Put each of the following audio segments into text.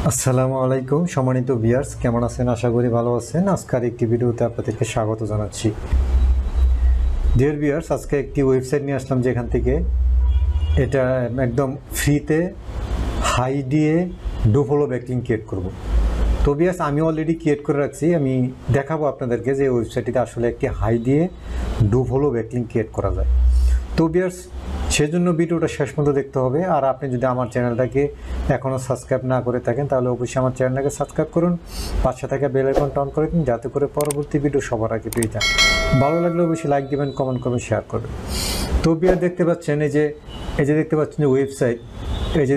আসসালামু আলাইকুম সম্মানিত ভিউয়ার্স, কেমন আছেন? আশা করি ভালো আছেন। আজকের একটি ভিডিওতে আপনাদেরকে স্বাগত জানাচ্ছি। ডিয়ার ভিউয়ার্স, আজকে একটি ওয়েবসাইট নিয়ে আসলাম যেখান থেকে এটা একদম ফ্রিতে হাই দিয়ে ডু ফলো ব্যাকলিংক ক্রিয়েট করব। তো ভিউয়ার্স, আমি অলরেডি ক্রিয়েট করে রাখছি। আমি দেখাবো আপনাদেরকে যে ওয়েবসাইটটিতে আসলে একটি হাই দিয়ে ডু ফলো ব্যাকলিংক ক্রিয়েট করা যায়। তো ভিউয়ার্স, সেজন্য ভিডিওটা শেষ পর্যন্ত দেখতে হবে। আর আপনি যদি আমার চ্যানেলটাকে এখনও সাবস্ক্রাইব না করে থাকেন তাহলে অবশ্যই আমার চ্যানেলটাকে সাবস্ক্রাইব করুন, পাশে থাকা বেল আইকনটা অন করে দিন যাতে করে পরবর্তী ভিডিও সবার আগে পেয়ে যান। ভালো লাগলে অবশ্যই লাইক দেবেন, কমেন্ট করবেন, শেয়ার করবেন। তো ভিউয়ার দেখতে পাচ্ছেন এই যে দেখতে পাচ্ছেন যে ওয়েবসাইট, এই যে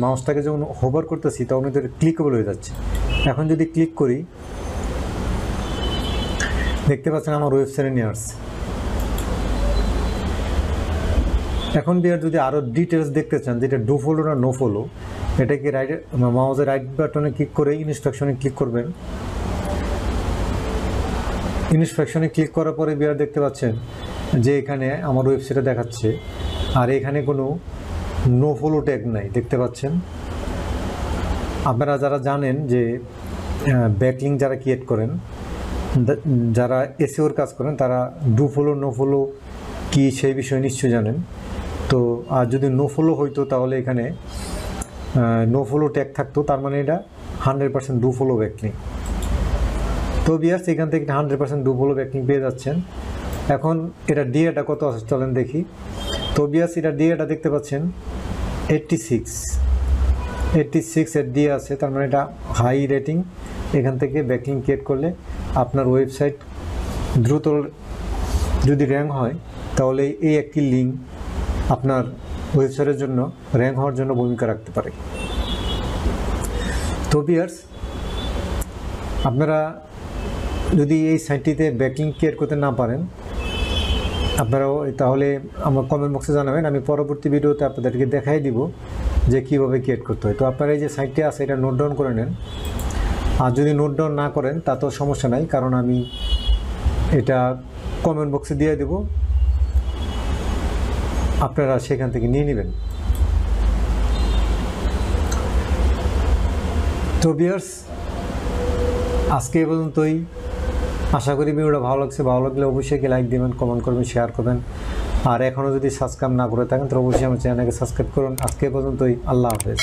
মাউসটাকে যখন হোভার করতেছি তখন এটা ক্লিকেবল হয়ে যাচ্ছে। এখন যদি ক্লিক করি দেখতে পাচ্ছেন আমার ওয়েবসাইটে নিয়ে আসছে। এখন ভিউয়ার যদি আরও ডিটেলস দেখতে চান যেটা ডু ফলো না নো ফলো, এটাকে মাউসের রাইট বাটনে ক্লিক করে ইনস্ট্রাকশনে ক্লিক করবেন। ইনস্ট্রাকশনে ক্লিক করার পরে ভিউয়ার দেখতে পাচ্ছেন যে এখানে আমার ওয়েবসাইটে দেখাচ্ছে, আর এখানে কোনো নো ফলো ট্যাগ নাই। দেখতে পাচ্ছেন আপনারা যারা জানেন যে ব্যাকলিংক যারা ক্রিয়েট করেন, যারা এসইওর কাজ করেন, তারা ডু ফলো নো ফলো কি সেই বিষয়ে নিশ্চয়ই জানেন। তো আর যদি নো ফলো হইতো তাহলে এখানে নো ফলো ট্যাগ থাকতো, তার মানে এটা 100% ডু ফলো ব্যাকলিংক। তো ভিউয়ার্স, এখান থেকে 100% ডু ফলো ব্যাকলিংক পেয়ে যাচ্ছেন। এখন এটা ডিএটা কত আছে চলেন দেখি। তো ভিউয়ার্স, এটা ডিএটা দেখতে পাচ্ছেন 86 এর ডিএ আছে, তার মানে এটা হাই রেটিং। এখান থেকে ব্যাকলিংক ক্রিয়েট করলে আপনার ওয়েবসাইট দ্রুত যদি র্যাঙ্ক হয় তাহলে এই একটি লিঙ্ক আপনার ওয়েবসাইটের জন্য র্যাঙ্ক হওয়ার জন্য ভূমিকা রাখতে পারে। তো ভিউয়ার্স, আপনারা যদি এই সাইটটিতে ব্যাকলিংক ক্রিয়েট করতে না পারেন আপনারাও তাহলে আমার কমেন্ট বক্সে জানাবেন, আমি পরবর্তী ভিডিওতে আপনাদেরকে দেখাই দিব যে কীভাবে ক্রিয়েট করতে হয়। তো আপনারা এই যে সাইটটি আছে এটা নোট ডাউন করে নেন, আর যদি নোট ডাউন না করেন তাতেও সমস্যা নাই, কারণ আমি এটা কমেন্ট বক্সে দিয়ে দেব, আপনারা সেখান থেকে নিয়ে নেবেন। তো ভিউয়ার্স, আজকে এই পর্যন্তই। আশা করি ভিডিওটা ভালো লাগছে। ভালো লাগলে অবশ্যই লাইক দেবেন, কমেন্ট করবেন, শেয়ার করবেন। আর এখনও যদি সাবস্ক্রাইব না করে থাকেন তাহলে অবশ্যই আমার চ্যানেলকে সাবস্ক্রাইব করুন। আজকে এই পর্যন্তই। আল্লাহ হাফেজ।